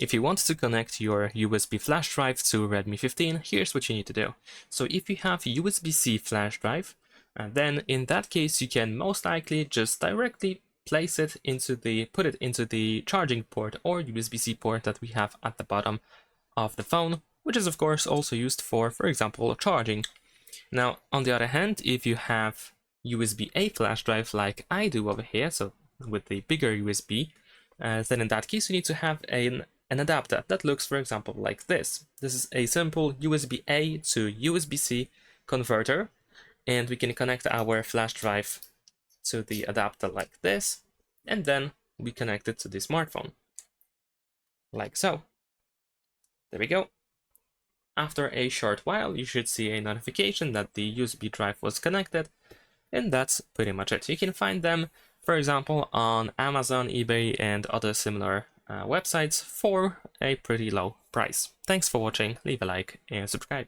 If you want to connect your USB flash drive to Redmi 15, here's what you need to do. So if you have USB-C flash drive, then in that case you can most likely just directly put it into the charging port or USB-C port that we have at the bottom of the phone, which is of course also used for example, charging. Now, on the other hand, if you have USB-A flash drive like I do over here, so with the bigger USB, then in that case you need to have an adapter that looks, for example, like this. This is a simple USB-A to USB-C converter, and we can connect our flash drive to the adapter like this, and then we connect it to the smartphone, like so. There we go. After a short while, you should see a notification that the USB drive was connected, and that's pretty much it. You can find them, for example, on Amazon, eBay, and other similar websites for a pretty low price. Thanks for watching, leave a like and subscribe.